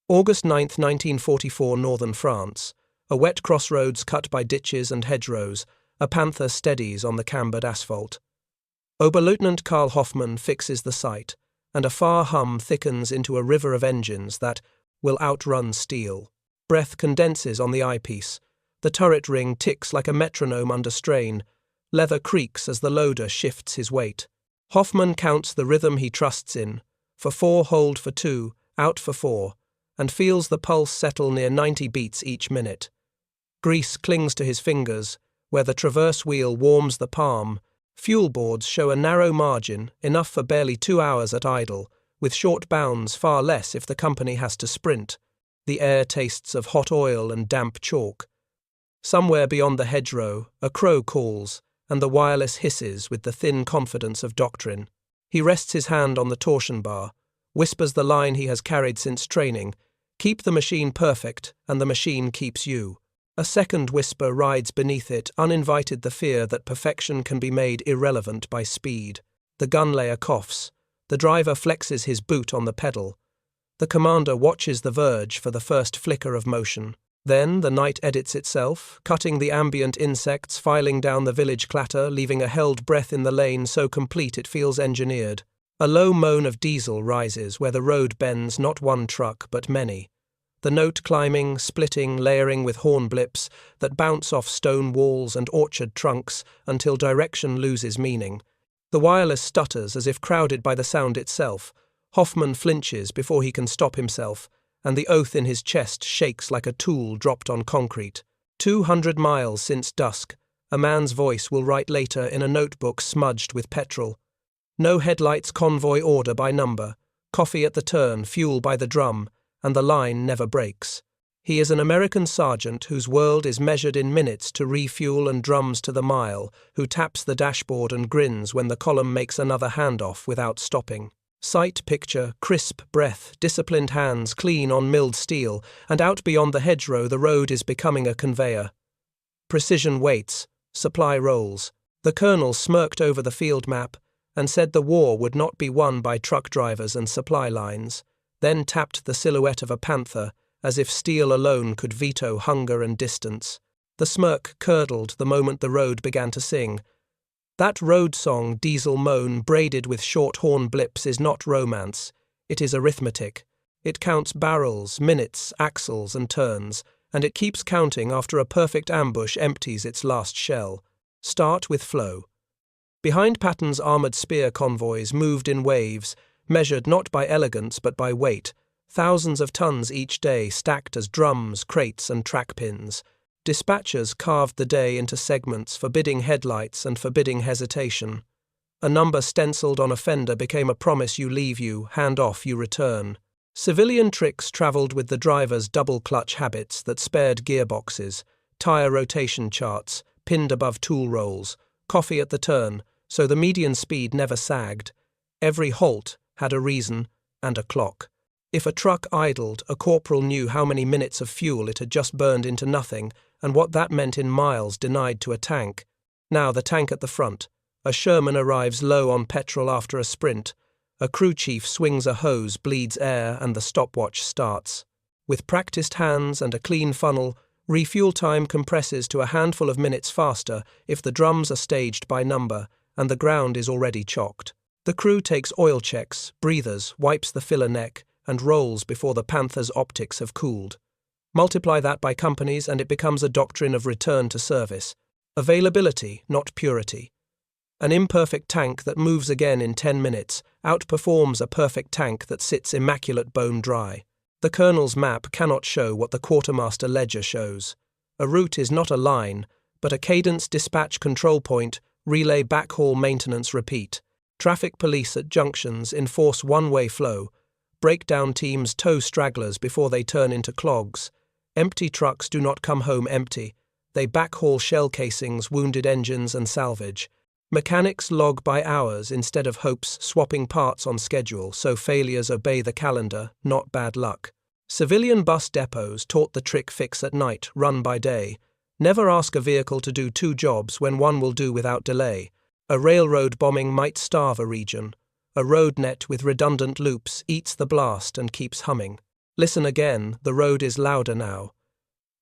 August 9, 1944, northern France. A wet crossroads cut by ditches and hedgerows, a panther steadies on the cambered asphalt. Oberleutnant Karl Hoffmann fixes the sight, and a far hum thickens into a river of engines that will outrun steel. Breath condenses on the eyepiece. The turret ring ticks like a metronome under strain. Leather creaks as the loader shifts his weight. Hoffmann counts the rhythm he trusts in. For 4, hold for 2, out for 4, and feels the pulse settle near 90 beats each minute. Grease clings to his fingers, where the traverse wheel warms the palm. Fuel boards show a narrow margin, enough for barely 2 hours at idle, with short bounds far less if the company has to sprint. The air tastes of hot oil and damp chalk. Somewhere beyond the hedgerow, a crow calls, and the wireless hisses with the thin confidence of doctrine. He rests his hand on the torsion bar, whispers the line he has carried since training, "Keep the machine perfect, and the machine keeps you." A second whisper rides beneath it, uninvited the fear that perfection can be made irrelevant by speed. The gunlayer coughs. The driver flexes his boot on the pedal. The commander watches the verge for the first flicker of motion. Then the night edits itself, cutting the ambient insects filing down the village clatter, leaving a held breath in the lane so complete it feels engineered. A low moan of diesel rises where the road bends not one truck but many. The note climbing, splitting, layering with horn blips that bounce off stone walls and orchard trunks until direction loses meaning. The wireless stutters as if crowded by the sound itself. Hoffmann flinches before he can stop himself, and the oath in his chest shakes like a tool dropped on concrete. 200 miles since dusk, a man's voice will write later in a notebook smudged with petrol. No headlights, convoy order by number, coffee at the turn, fuel by the drum, and the line never breaks. He is an American sergeant whose world is measured in minutes to refuel and drums to the mile, who taps the dashboard and grins when the column makes another handoff without stopping. Sight, picture, crisp breath, disciplined hands clean on milled steel, and out beyond the hedgerow the road is becoming a conveyor. Precision waits, supply rolls. The colonel smirked over the field map and said the war would not be won by truck drivers and supply lines, then tapped the silhouette of a panther, as if steel alone could veto hunger and distance. The smirk curdled the moment the road began to sing. That road song, diesel moan, braided with short horn blips, is not romance. It is arithmetic. It counts barrels, minutes, axles, and turns, and it keeps counting after a perfect ambush empties its last shell. Start with flow. Behind Patton's armoured spear convoys moved in waves, measured not by elegance but by weight, thousands of tons each day stacked as drums, crates, and track pins. Dispatchers carved the day into segments, forbidding headlights and forbidding hesitation. A number stenciled on a fender became a promise: you leave, you hand off, you return. Civilian tricks travelled with the driver's double-clutch habits that spared gearboxes, tyre rotation charts, pinned above tool rolls, coffee at the turn, so the median speed never sagged. Every halt had a reason and a clock. If a truck idled, a corporal knew how many minutes of fuel it had just burned into nothing and what that meant in miles denied to a tank. Now the tank at the front. A Sherman arrives low on petrol after a sprint. A crew chief swings a hose, bleeds air, and the stopwatch starts. With practiced hands and a clean funnel, refuel time compresses to a handful of minutes faster if the drums are staged by number and the ground is already chocked. The crew takes oil checks, breathers, wipes the filler neck, and rolls before the Panther's optics have cooled. Multiply that by companies and it becomes a doctrine of return to service. Availability, not purity. An imperfect tank that moves again in 10 minutes outperforms a perfect tank that sits immaculate bone dry. The colonel's map cannot show what the quartermaster ledger shows. A route is not a line, but a cadence dispatch control point, relay backhaul maintenance repeat. Traffic police at junctions enforce one-way flow. Breakdown teams tow stragglers before they turn into clogs. Empty trucks do not come home empty. They backhaul shell casings, wounded engines, and salvage. Mechanics log by hours instead of hopes, swapping parts on schedule, so failures obey the calendar, not bad luck. Civilian bus depots taught the trick: fix at night, run by day. Never ask a vehicle to do two jobs when one will do without delay. A railroad bombing might starve a region. A road net with redundant loops eats the blast and keeps humming. Listen again, the road is louder now.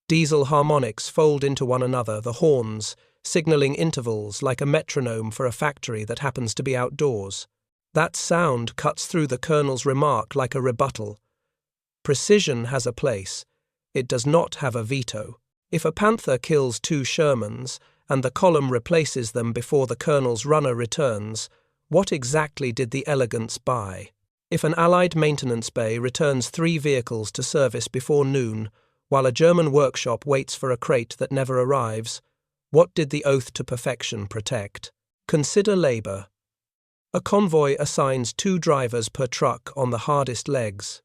Diesel harmonics fold into one another, the horns, signalling intervals like a metronome for a factory that happens to be outdoors. That sound cuts through the colonel's remark like a rebuttal. Precision has a place. It does not have a veto. If a Panther kills 2 Shermans, and the column replaces them before the colonel's runner returns, what exactly did the elegance buy? If an Allied maintenance bay returns 3 vehicles to service before noon, while a German workshop waits for a crate that never arrives, what did the oath to perfection protect? Consider labour. A convoy assigns 2 drivers per truck on the hardest legs.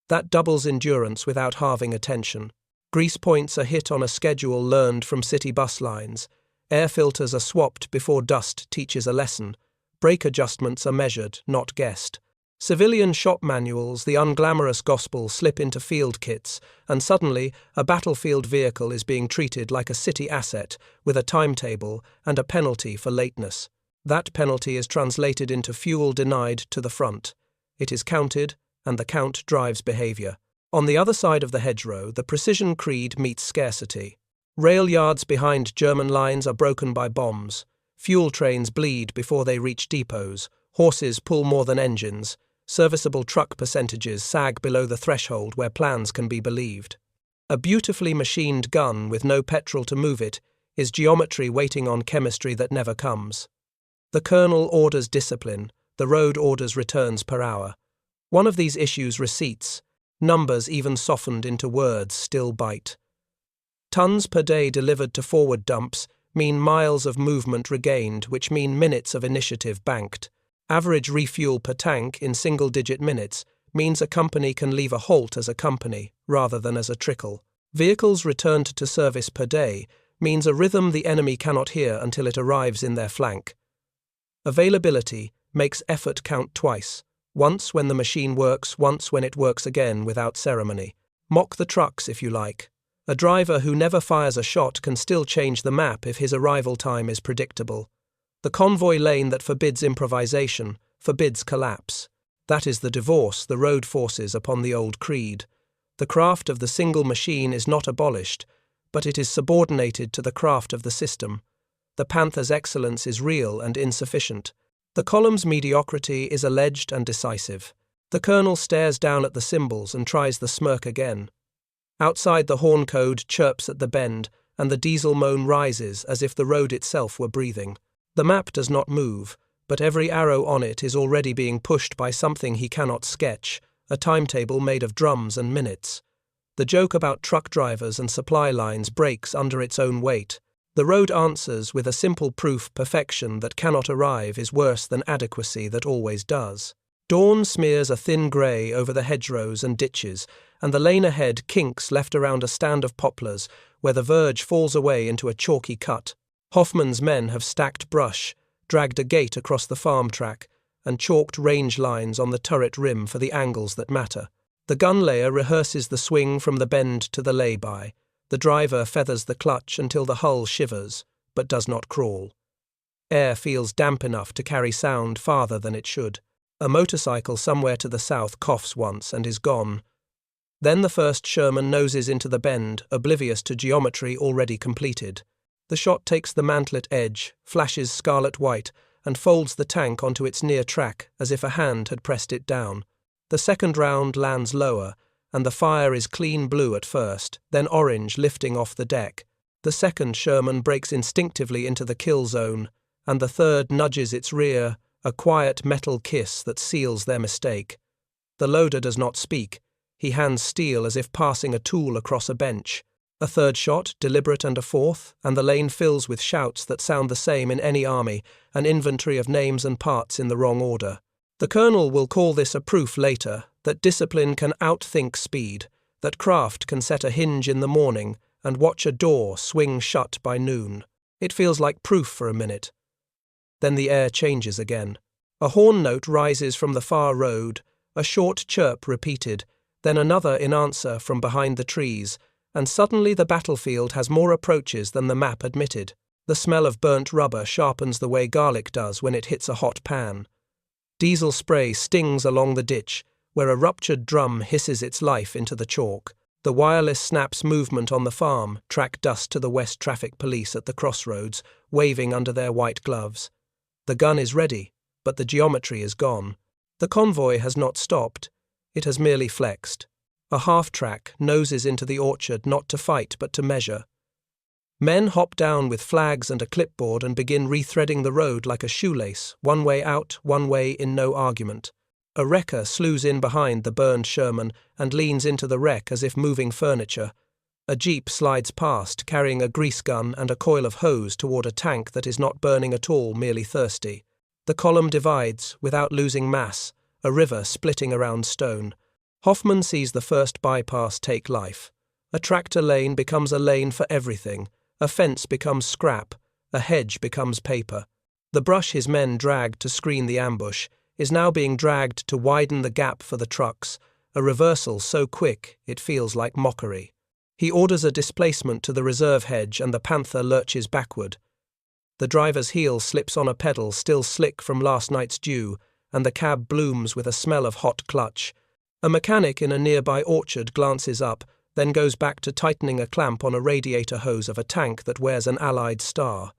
That doubles endurance without halving attention. Grease points are hit on a schedule learned from city bus lines. Air filters are swapped before dust teaches a lesson. Brake adjustments are measured, not guessed. Civilian shop manuals, the unglamorous gospel, slip into field kits, and suddenly a battlefield vehicle is being treated like a city asset with a timetable and a penalty for lateness. That penalty is translated into fuel denied to the front. It is counted, and the count drives behaviour. On the other side of the hedgerow, the precision creed meets scarcity. Rail yards behind German lines are broken by bombs. Fuel trains bleed before they reach depots. Horses pull more than engines. Serviceable truck percentages sag below the threshold where plans can be believed. A beautifully machined gun with no petrol to move it is geometry waiting on chemistry that never comes. The colonel orders discipline. The road orders returns per hour. One of these issues receipts. Numbers, even softened into words, still bite. Tons per day delivered to forward dumps mean miles of movement regained, which mean minutes of initiative banked. Average refuel per tank in single-digit minutes means a company can leave a halt as a company, rather than as a trickle. Vehicles returned to service per day means a rhythm the enemy cannot hear until it arrives in their flank. Availability makes effort count twice. Once when the machine works, once when it works again without ceremony. Mock the trucks if you like. A driver who never fires a shot can still change the map if his arrival time is predictable. The convoy lane that forbids improvisation, forbids collapse. That is the divorce the road forces upon the old creed. The craft of the single machine is not abolished, but it is subordinated to the craft of the system. The Panther's excellence is real and insufficient. The column's mediocrity is alleged and decisive. The colonel stares down at the symbols and tries the smirk again. Outside, the horn code chirps at the bend, and the diesel moan rises as if the road itself were breathing. The map does not move, but every arrow on it is already being pushed by something he cannot sketch, a timetable made of drums and minutes. The joke about truck drivers and supply lines breaks under its own weight. The road answers with a simple proof perfection that cannot arrive is worse than adequacy that always does. Dawn smears a thin grey over the hedgerows and ditches, and the lane ahead kinks left around a stand of poplars where the verge falls away into a chalky cut. Hoffman's men have stacked brush, dragged a gate across the farm track, and chalked range lines on the turret rim for the angles that matter. The gun layer rehearses the swing from the bend to the lay-by. The driver feathers the clutch until the hull shivers, but does not crawl. Air feels damp enough to carry sound farther than it should. A motorcycle somewhere to the south coughs once and is gone. Then the first Sherman noses into the bend, oblivious to geometry already completed. The shot takes the mantlet edge, flashes scarlet white, and folds the tank onto its near track as if a hand had pressed it down. The second round lands lower, and the fire is clean blue at first, then orange lifting off the deck. The second Sherman breaks instinctively into the kill zone, and the third nudges its rear, a quiet metal kiss that seals their mistake. The loader does not speak. He hands steel as if passing a tool across a bench. A third shot, deliberate, and a fourth, and the lane fills with shouts that sound the same in any army, an inventory of names and parts in the wrong order. The colonel will call this a proof later that discipline can outthink speed, that craft can set a hinge in the morning and watch a door swing shut by noon. It feels like proof for a minute. Then the air changes again. A horn note rises from the far road, a short chirp repeated, then another in answer from behind the trees, and suddenly the battlefield has more approaches than the map admitted. The smell of burnt rubber sharpens the way garlic does when it hits a hot pan. Diesel spray stings along the ditch, where a ruptured drum hisses its life into the chalk. The wireless snaps movement on the farm, track dust to the West Traffic Police at the crossroads, waving under their white gloves. The gun is ready, but the geometry is gone. The convoy has not stopped. It has merely flexed. A half-track noses into the orchard not to fight but to measure. Men hop down with flags and a clipboard and begin rethreading the road like a shoelace, one way out, one way in, no argument. A wrecker slews in behind the burned Sherman and leans into the wreck as if moving furniture. A jeep slides past, carrying a grease gun and a coil of hose toward a tank that is not burning at all, merely thirsty. The column divides, without losing mass, a river splitting around stone. Hoffman sees the first bypass take life. A tractor lane becomes a lane for everything. A fence becomes scrap. A hedge becomes paper. The brush his men dragged to screen the ambush is now being dragged to widen the gap for the trucks, a reversal so quick it feels like mockery. He orders a displacement to the reserve hedge and the Panther lurches backward. The driver's heel slips on a pedal still slick from last night's dew, and the cab blooms with a smell of hot clutch. A mechanic in a nearby orchard glances up, then goes back to tightening a clamp on a radiator hose of a tank that wears an Allied star.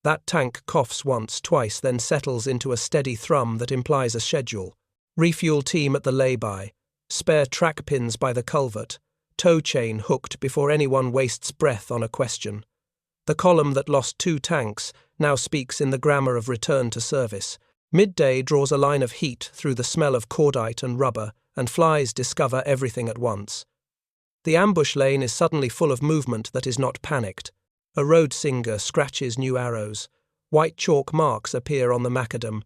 That tank coughs once, twice, then settles into a steady thrum that implies a schedule. Refuel team at the lay-by. Spare track pins by the culvert. Tow chain hooked before anyone wastes breath on a question. The column that lost 2 tanks now speaks in the grammar of return to service. Midday draws a line of heat through the smell of cordite and rubber, and flies discover everything at once. The ambush lane is suddenly full of movement that is not panicked. A road singer scratches new arrows. White chalk marks appear on the macadam.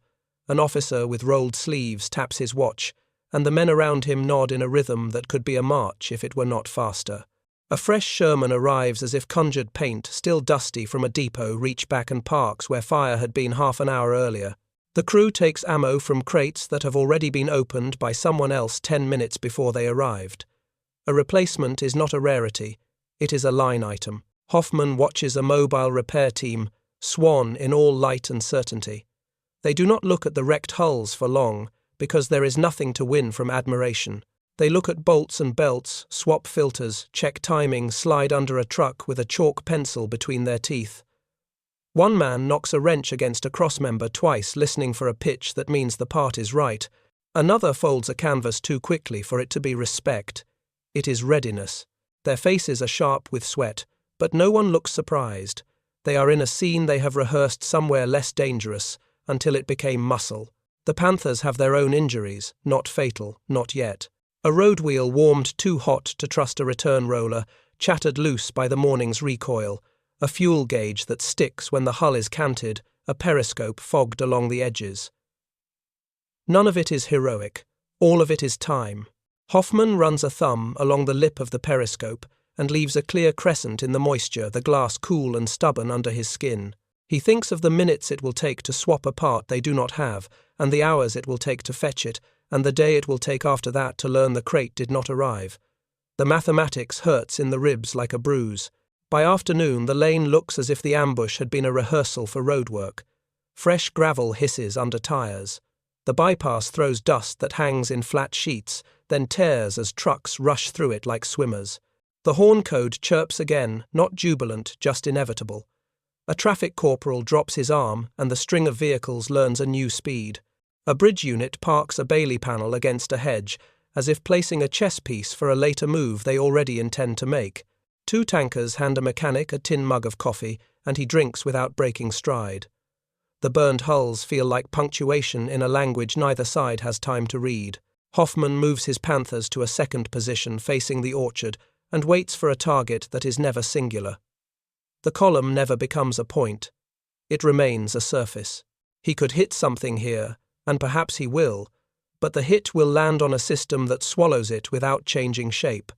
An officer with rolled sleeves taps his watch, and the men around him nod in a rhythm that could be a march if it were not faster. A fresh Sherman arrives as if conjured paint, still dusty from a depot reach back and parks where fire had been half an hour earlier. The crew takes ammo from crates that have already been opened by someone else 10 minutes before they arrived. A replacement is not a rarity, it is a line item. Hoffman watches a mobile repair team swan in all light and certainty. They do not look at the wrecked hulls for long, because there is nothing to win from admiration. They look at bolts and belts, swap filters, check timing, slide under a truck with a chalk pencil between their teeth. One man knocks a wrench against a crossmember twice, listening for a pitch that means the part is right. Another folds a canvas too quickly for it to be respect. It is readiness. Their faces are sharp with sweat, but no one looks surprised. They are in a scene they have rehearsed somewhere less dangerous, until it became muscle. The Panthers have their own injuries, not fatal, not yet. A road wheel warmed too hot to trust a return roller, chattered loose by the morning's recoil, a fuel gauge that sticks when the hull is canted, a periscope fogged along the edges. None of it is heroic. All of it is time. Hoffman runs a thumb along the lip of the periscope and leaves a clear crescent in the moisture, the glass cool and stubborn under his skin. He thinks of the minutes it will take to swap a part they do not have, and the hours it will take to fetch it, and the day it will take after that to learn the crate did not arrive. The mathematics hurts in the ribs like a bruise. By afternoon, the lane looks as if the ambush had been a rehearsal for roadwork. Fresh gravel hisses under tires. The bypass throws dust that hangs in flat sheets, then tears as trucks rush through it like swimmers. The horn code chirps again, not jubilant, just inevitable. A traffic corporal drops his arm, and the string of vehicles learns a new speed. A bridge unit parks a Bailey panel against a hedge, as if placing a chess piece for a later move they already intend to make. 2 tankers hand a mechanic a tin mug of coffee, and he drinks without breaking stride. The burned hulls feel like punctuation in a language neither side has time to read. Hoffman moves his Panthers to a second position facing the orchard and waits for a target that is never singular. The column never becomes a point. It remains a surface. He could hit something here, and perhaps he will, but the hit will land on a system that swallows it without changing shape.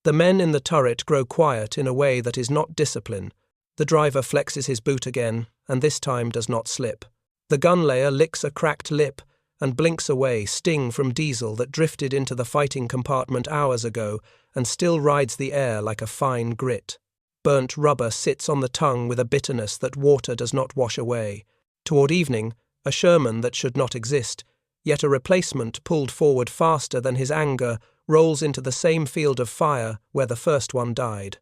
The men in the turret grow quiet in a way that is not discipline. The driver flexes his boot again, and this time does not slip. The gun layer licks a cracked lip and blinks away sting from diesel that drifted into the fighting compartment hours ago and still rides the air like a fine grit. Burnt rubber sits on the tongue with a bitterness that water does not wash away. Toward evening, a Sherman that should not exist yet a replacement, pulled forward faster than his anger, rolls into the same field of fire where the first one died.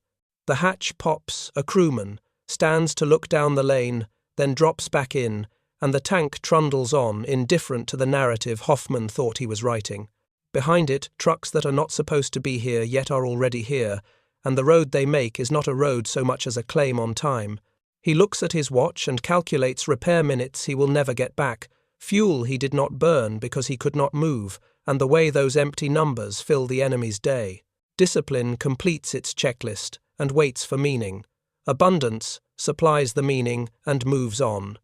The hatch pops, a crewman stands to look down the lane, then drops back in, and the tank trundles on, indifferent to the narrative Hoffman thought he was writing. Behind it, trucks that are not supposed to be here yet are already here, and the road they make is not a road so much as a claim on time. He looks at his watch and calculates repair minutes he will never get back, fuel he did not burn because he could not move, and the way those empty numbers fill the enemy's day. Discipline completes its checklist and waits for meaning. Abundance supplies the meaning and moves on.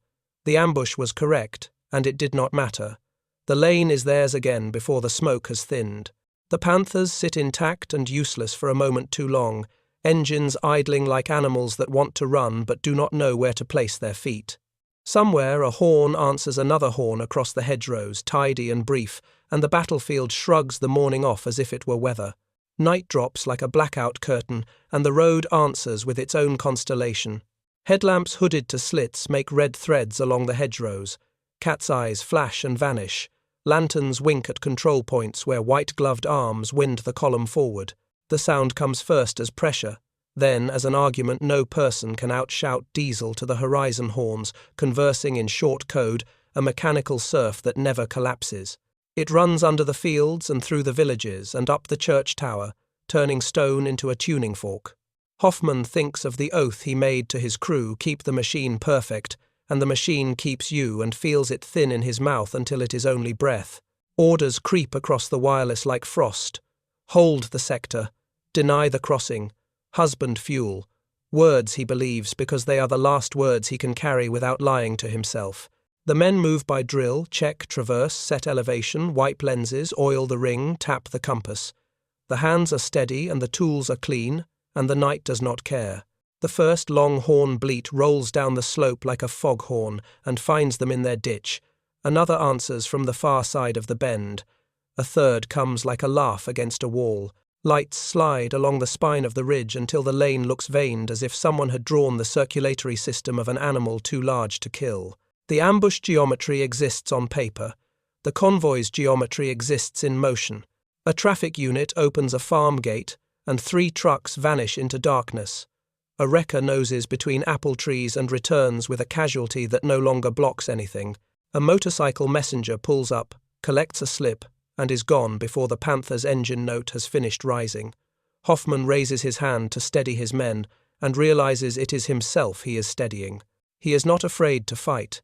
The ambush was correct, and it did not matter. The lane is theirs again before the smoke has thinned. The Panthers sit intact and useless for a moment too long, engines idling like animals that want to run but do not know where to place their feet. Somewhere a horn answers another horn across the hedgerows, tidy and brief, and the battlefield shrugs the morning off as if it were weather. Night drops like a blackout curtain, and the road answers with its own constellation. Headlamps hooded to slits make red threads along the hedgerows. Cat's eyes flash and vanish. Lanterns wink at control points where white-gloved arms wind the column forward. The sound comes first as pressure, then as an argument no person can outshout diesel to the horizon horns, conversing in short code, a mechanical surf that never collapses. It runs under the fields and through the villages and up the church tower, turning stone into a tuning fork. Hoffman thinks of the oath he made to his crew, keep the machine perfect, and the machine keeps you, and feels it thin in his mouth until it is only breath. Orders creep across the wireless like frost. Hold the sector. Deny the crossing. Husband fuel. Words he believes because they are the last words he can carry without lying to himself. The men move by drill, check, traverse, set elevation, wipe lenses, oil the ring, tap the compass. The hands are steady and the tools are clean, and the night does not care. The first long horn bleat rolls down the slope like a foghorn and finds them in their ditch. Another answers from the far side of the bend. A third comes like a laugh against a wall. Lights slide along the spine of the ridge until the lane looks veined as if someone had drawn the circulatory system of an animal too large to kill. The ambush geometry exists on paper. The convoy's geometry exists in motion. A traffic unit opens a farm gate, and 3 trucks vanish into darkness. A wrecker noses between apple trees and returns with a casualty that no longer blocks anything. A motorcycle messenger pulls up, collects a slip, and is gone before the Panther's engine note has finished rising. Hoffman raises his hand to steady his men, and realizes it is himself he is steadying. He is not afraid to fight.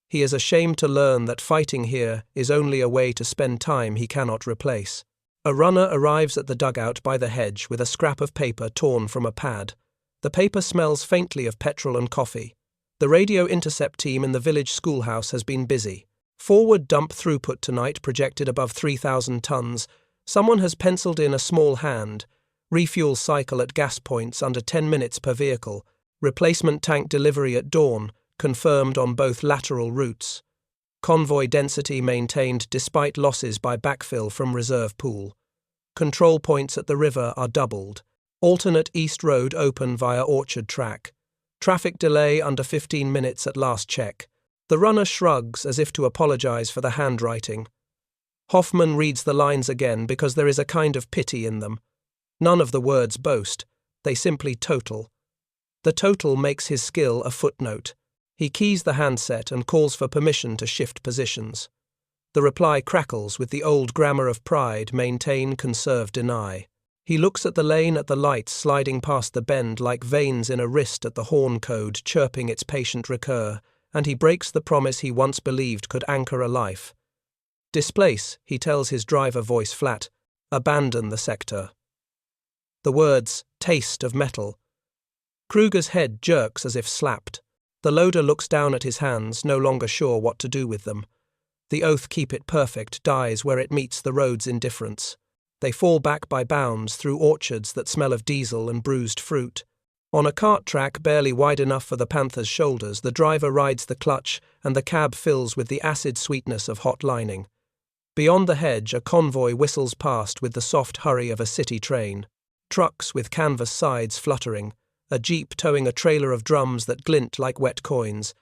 He is ashamed to learn that fighting here is only a way to spend time he cannot replace. A runner arrives at the dugout by the hedge with a scrap of paper torn from a pad. The paper smells faintly of petrol and coffee. The radio intercept team in the village schoolhouse has been busy. Forward dump throughput tonight projected above 3,000 tons. Someone has penciled in a small hand. Refuel cycle at gas points under 10 minutes per vehicle. Replacement tank delivery at dawn, confirmed on both lateral routes. Convoy density maintained despite losses by backfill from reserve pool. Control points at the river are doubled. Alternate East Road open via Orchard Track. Traffic delay under 15 minutes at last check. The runner shrugs as if to apologize for the handwriting. Hoffman reads the lines again because there is a kind of pity in them. None of the words boast. They simply total. The total makes his skill a footnote. He keys the handset and calls for permission to shift positions. The reply crackles with the old grammar of pride, maintain, conserve, deny. He looks at the lane at the lights sliding past the bend like veins in a wrist at the horn code chirping its patient recur, and he breaks the promise he once believed could anchor a life. Displace, he tells his driver voice flat. Abandon the sector. The words, taste of metal. Kruger's head jerks as if slapped. The loader looks down at his hands, no longer sure what to do with them. The oath keep it perfect dies where it meets the road's indifference. They fall back by bounds through orchards that smell of diesel and bruised fruit. On a cart track barely wide enough for the Panther's shoulders, the driver rides the clutch and the cab fills with the acid sweetness of hot lining. Beyond the hedge, a convoy whistles past with the soft hurry of a city train. Trucks with canvas sides fluttering. A jeep towing a trailer of drums that glint like wet coins.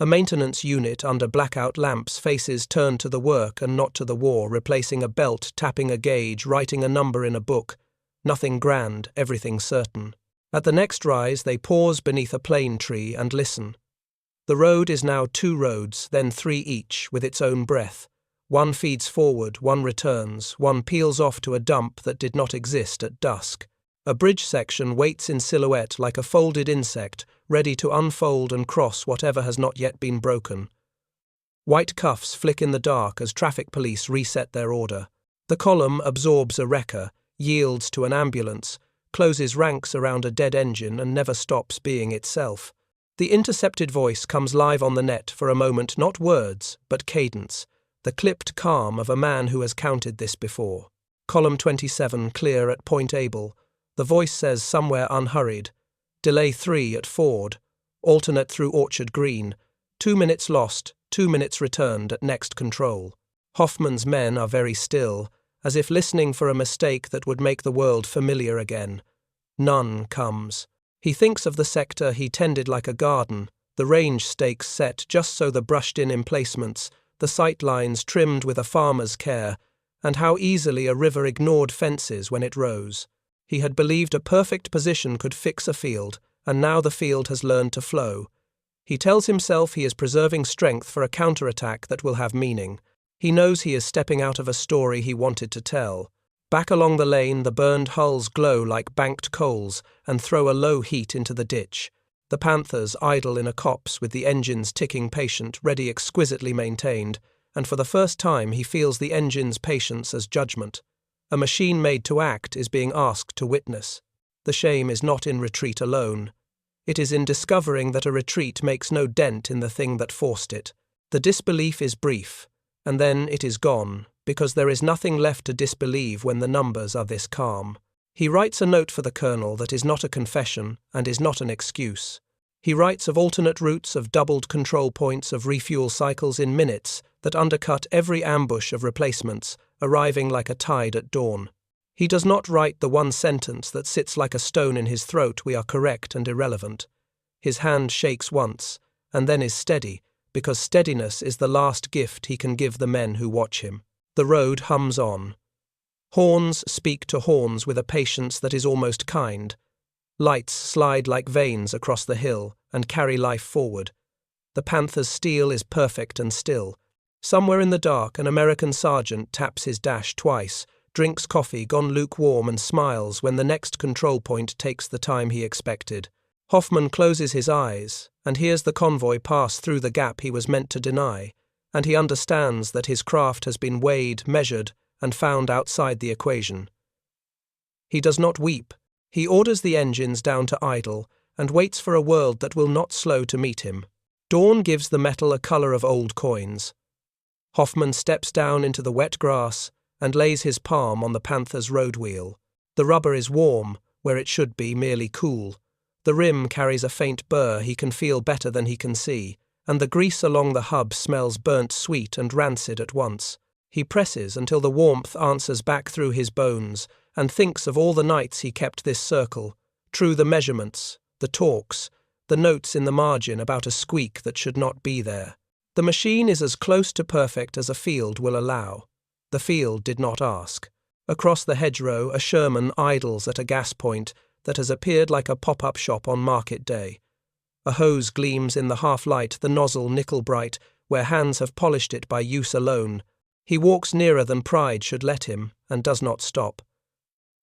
A maintenance unit under blackout lamps, faces turned to the work and not to the war, replacing a belt, tapping a gauge, writing a number in a book. Nothing grand, everything certain. At the next rise, they pause beneath a plane tree and listen. The road is now 2 roads, then 3 each, with its own breath. One feeds forward, one returns, one peels off to a dump that did not exist at dusk. A bridge section waits in silhouette like a folded insect, ready to unfold and cross whatever has not yet been broken. White cuffs flick in the dark as traffic police reset their order. The column absorbs a wrecker, yields to an ambulance, closes ranks around a dead engine and never stops being itself. The intercepted voice comes live on the net for a moment, not words, but cadence, the clipped calm of a man who has counted this before. Column 27 clear at Point Able. The voice says somewhere unhurried. Delay 3 at Ford. Alternate through Orchard Green. 2 minutes lost, 2 minutes returned at next control. Hoffman's men are very still, as if listening for a mistake that would make the world familiar again. None comes. He thinks of the sector he tended like a garden, the range stakes set just so the brushed-in emplacements, the sight lines trimmed with a farmer's care, and how easily a river ignored fences when it rose. He had believed a perfect position could fix a field, and now the field has learned to flow. He tells himself he is preserving strength for a counterattack that will have meaning. He knows he is stepping out of a story he wanted to tell. Back along the lane, the burned hulls glow like banked coals and throw a low heat into the ditch. The Panthers idle in a copse with the engines ticking patient, ready exquisitely maintained, and for the first time he feels the engine's patience as judgment. A machine made to act is being asked to witness. The shame is not in retreat alone. It is in discovering that a retreat makes no dent in the thing that forced it. The disbelief is brief, and then it is gone, because there is nothing left to disbelieve when the numbers are this calm. He writes a note for the colonel that is not a confession and is not an excuse. He writes of alternate routes, of doubled control points, of refuel cycles in minutes that undercut every ambush of replacements, arriving like a tide at dawn. He does not write the one sentence that sits like a stone in his throat: we are correct and irrelevant. His hand shakes once, and then is steady, because steadiness is the last gift he can give the men who watch him. The road hums on. Horns speak to horns with a patience that is almost kind. Lights slide like veins across the hill and carry life forward. The Panther's steel is perfect and still. Somewhere in the dark, an American sergeant taps his dash twice, drinks coffee gone lukewarm, and smiles when the next control point takes the time he expected. Hoffman closes his eyes and hears the convoy pass through the gap he was meant to deny, and he understands that his craft has been weighed, measured, and found outside the equation. He does not weep. He orders the engines down to idle and waits for a world that will not slow to meet him. Dawn gives the metal a color of old coins. Hoffman steps down into the wet grass and lays his palm on the Panther's road wheel. The rubber is warm, where it should be merely cool. The rim carries a faint burr he can feel better than he can see, and the grease along the hub smells burnt sweet and rancid at once. He presses until the warmth answers back through his bones, and thinks of all the nights he kept this circle, true the measurements, the talks, the notes in the margin about a squeak that should not be there. The machine is as close to perfect as a field will allow. The field did not ask. Across the hedgerow, a Sherman idles at a gas point that has appeared like a pop-up shop on market day. A hose gleams in the half-light, the nozzle nickel-bright, where hands have polished it by use alone. He walks nearer than pride should let him, and does not stop.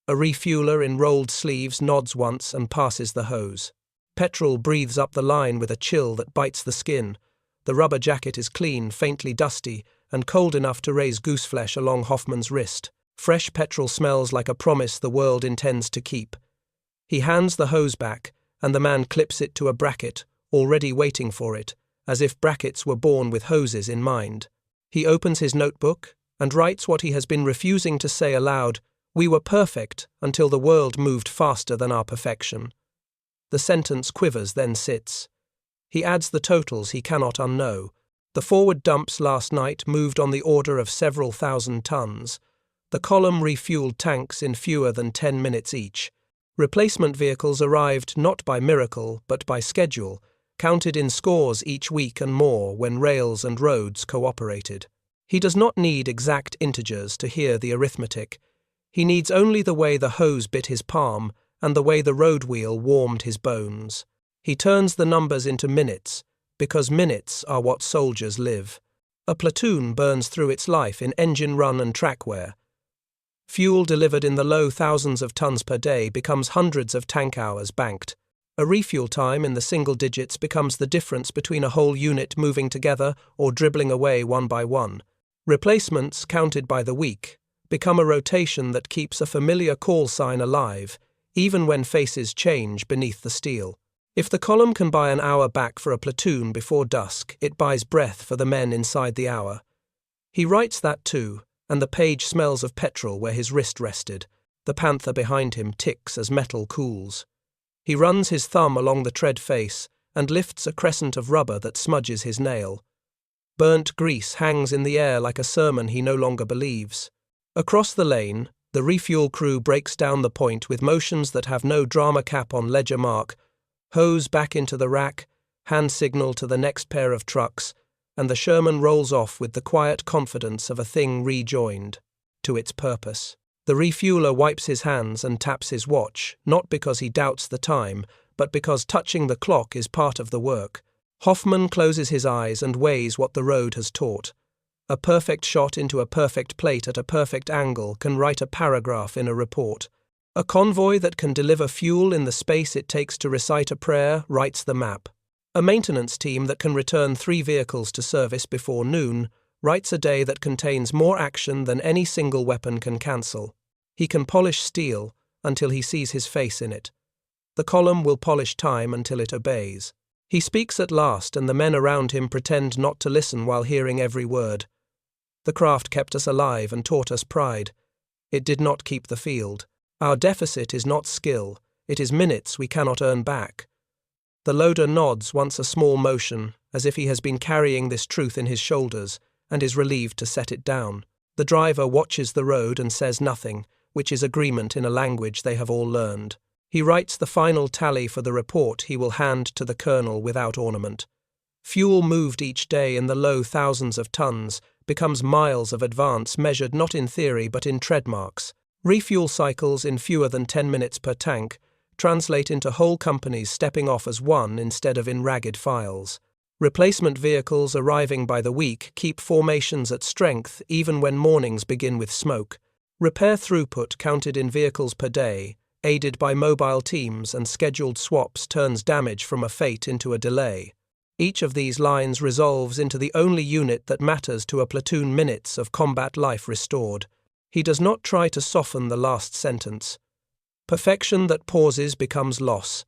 A refueler in rolled sleeves nods once and passes the hose. Petrol breathes up the line with a chill that bites the skin. The rubber jacket is clean, faintly dusty, and cold enough to raise gooseflesh along Hoffman's wrist. Fresh petrol smells like a promise the world intends to keep. He hands the hose back, and the man clips it to a bracket, already waiting for it, as if brackets were born with hoses in mind. He opens his notebook and writes what he has been refusing to say aloud: we were perfect until the world moved faster than our perfection. The sentence quivers, then sits. He adds the totals he cannot unknow. The forward dumps last night moved on the order of several thousand tons. The column refueled tanks in fewer than 10 minutes each. Replacement vehicles arrived not by miracle, but by schedule, counted in scores each week and more when rails and roads cooperated. He does not need exact integers to hear the arithmetic. He needs only the way the hose bit his palm and the way the road wheel warmed his bones. He turns the numbers into minutes, because minutes are what soldiers live. A platoon burns through its life in engine run and track wear. Fuel delivered in the low thousands of tons per day becomes hundreds of tank hours banked. A refuel time in the single digits becomes the difference between a whole unit moving together or dribbling away one by one. Replacements, counted by the week, become a rotation that keeps a familiar call sign alive, even when faces change beneath the steel. If the column can buy an hour back for a platoon before dusk, it buys breath for the men inside the hour. He writes that too, and the page smells of petrol where his wrist rested. The panther behind him ticks as metal cools. He runs his thumb along the tread face and lifts a crescent of rubber that smudges his nail. Burnt grease hangs in the air like a sermon he no longer believes. Across the lane, the refuel crew breaks down the point with motions that have no drama cap on ledger mark, hose back into the rack, hand signal to the next pair of trucks, and the Sherman rolls off with the quiet confidence of a thing rejoined to its purpose. The refueler wipes his hands and taps his watch, not because he doubts the time, but because touching the clock is part of the work. Hoffman closes his eyes and weighs what the road has taught. A perfect shot into a perfect plate at a perfect angle can write a paragraph in a report. A convoy that can deliver fuel in the space it takes to recite a prayer writes the map. A maintenance team that can return 3 vehicles to service before noon writes a day that contains more action than any single weapon can cancel. He can polish steel until he sees his face in it. The column will polish time until it obeys. He speaks at last, and the men around him pretend not to listen while hearing every word. The craft kept us alive and taught us pride. It did not keep the field. Our deficit is not skill, it is minutes we cannot earn back. The loader nods once a small motion, as if he has been carrying this truth in his shoulders, and is relieved to set it down. The driver watches the road and says nothing, which is agreement in a language they have all learned. He writes the final tally for the report he will hand to the colonel without ornament. Fuel moved each day in the low thousands of tons becomes miles of advance measured not in theory but in tread marks. Refuel cycles in fewer than 10 minutes per tank translate into whole companies stepping off as one instead of in ragged files. Replacement vehicles arriving by the week keep formations at strength even when mornings begin with smoke. Repair throughput counted in vehicles per day, aided by mobile teams and scheduled swaps, turns damage from a fate into a delay. Each of these lines resolves into the only unit that matters to a platoon: minutes of combat life restored. He does not try to soften the last sentence. Perfection that pauses becomes loss.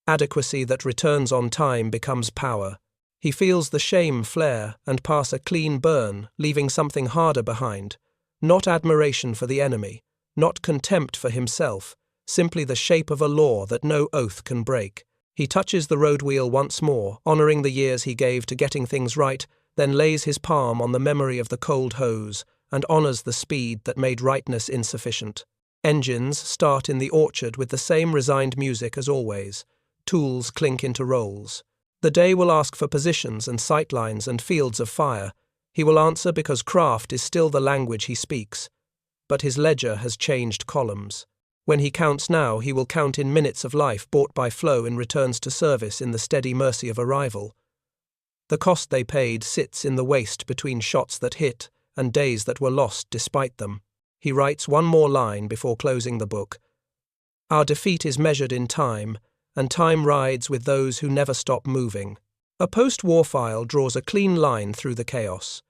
Adequacy that returns on time becomes power. He feels the shame flare and pass a clean burn, leaving something harder behind. Not admiration for the enemy, not contempt for himself, simply the shape of a law that no oath can break. He touches the road wheel once more, honoring the years he gave to getting things right, then lays his palm on the memory of the cold hose and honors the speed that made rightness insufficient. Engines start in the orchard with the same resigned music as always. Tools clink into rolls. The day will ask for positions and sightlines and fields of fire. He will answer because craft is still the language he speaks. But his ledger has changed columns. When he counts now, he will count in minutes of life bought by flow in returns to service in the steady mercy of arrival. The cost they paid sits in the waste between shots that hit and days that were lost despite them. He writes one more line before closing the book. Our defeat is measured in time, and time rides with those who never stop moving. A post-war file draws a clean line through the chaos.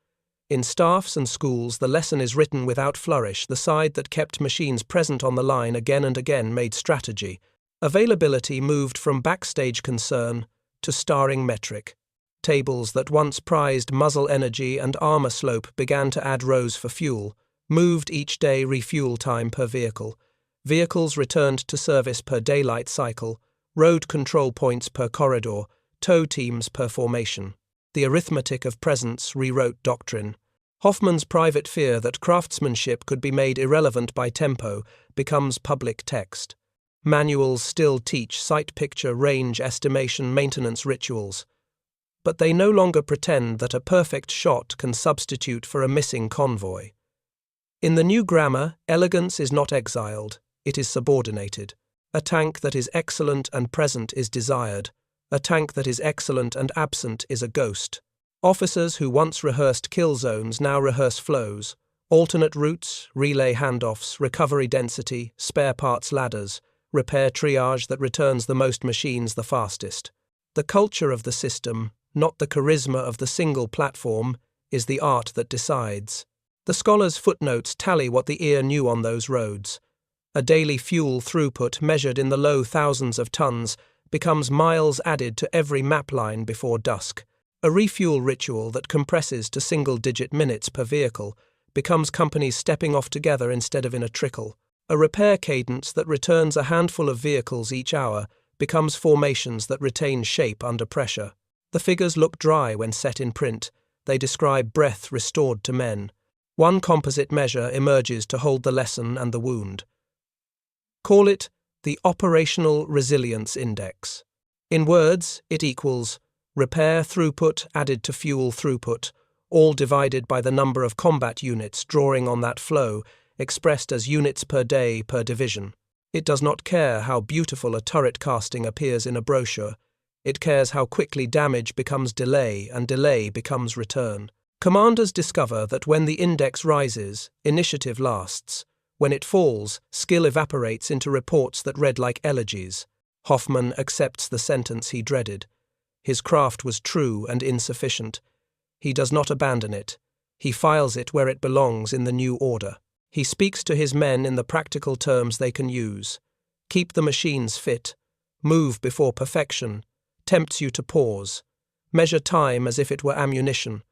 In staffs and schools, the lesson is written without flourish. The side that kept machines present on the line again and again made strategy. Availability moved from backstage concern to starring metric. Tables that once prized muzzle energy and armor slope began to add rows for fuel, moved each day refuel time per vehicle. Vehicles returned to service per daylight cycle, road control points per corridor, tow teams per formation. The arithmetic of presence rewrote doctrine. Hoffman's private fear that craftsmanship could be made irrelevant by tempo becomes public text. Manuals still teach sight picture, range estimation, maintenance rituals, but they no longer pretend that a perfect shot can substitute for a missing convoy. In the new grammar, elegance is not exiled, it is subordinated. A tank that is excellent and present is desired. A tank that is excellent and absent is a ghost. Officers who once rehearsed kill zones now rehearse flows, alternate routes, relay handoffs, recovery density, spare parts ladders, repair triage that returns the most machines the fastest. The culture of the system, not the charisma of the single platform, is the art that decides. The scholar's footnotes tally what the ear knew on those roads. A daily fuel throughput measured in the low thousands of tons becomes miles added to every map line before dusk. A refuel ritual that compresses to single-digit minutes per vehicle becomes companies stepping off together instead of in a trickle. A repair cadence that returns a handful of vehicles each hour becomes formations that retain shape under pressure. The figures look dry when set in print. They describe breath restored to men. One composite measure emerges to hold the lesson and the wound. Call it the Operational Resilience Index. In words, it equals repair throughput added to fuel throughput, all divided by the number of combat units drawing on that flow, expressed as units per day per division. It does not care how beautiful a turret casting appears in a brochure. It cares how quickly damage becomes delay and delay becomes return. Commanders discover that when the index rises, initiative lasts. When it falls, skill evaporates into reports that read like elegies. Hoffman accepts the sentence he dreaded. His craft was true and insufficient. He does not abandon it. He files it where it belongs in the new order. He speaks to his men in the practical terms they can use. Keep the machines fit. Move before perfection. Tempts you to pause. Measure time as if it were ammunition.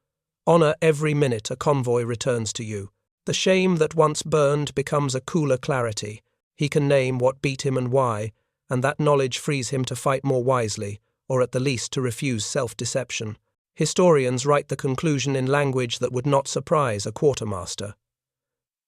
Honor every minute a convoy returns to you. The shame that once burned becomes a cooler clarity. He can name what beat him and why, and that knowledge frees him to fight more wisely, or at the least to refuse self-deception. Historians write the conclusion in language that would not surprise a quartermaster.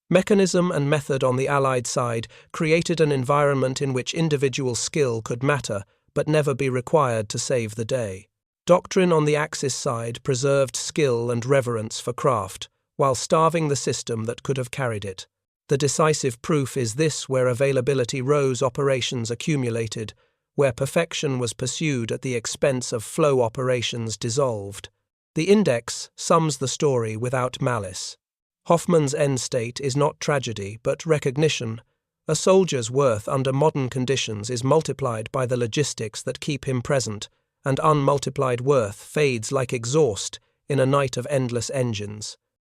Mechanism and method on the Allied side created an environment in which individual skill could matter but never be required to save the day. Doctrine on the Axis side preserved skill and reverence for craft, while starving the system that could have carried it. The decisive proof is this: where availability rose, operations accumulated; where perfection was pursued at the expense of flow, operations dissolved. The index sums the story without malice. Hoffman's end state is not tragedy, but recognition. A soldier's worth under modern conditions is multiplied by the logistics that keep him present, and unmultiplied worth fades like exhaust in a night of endless engines.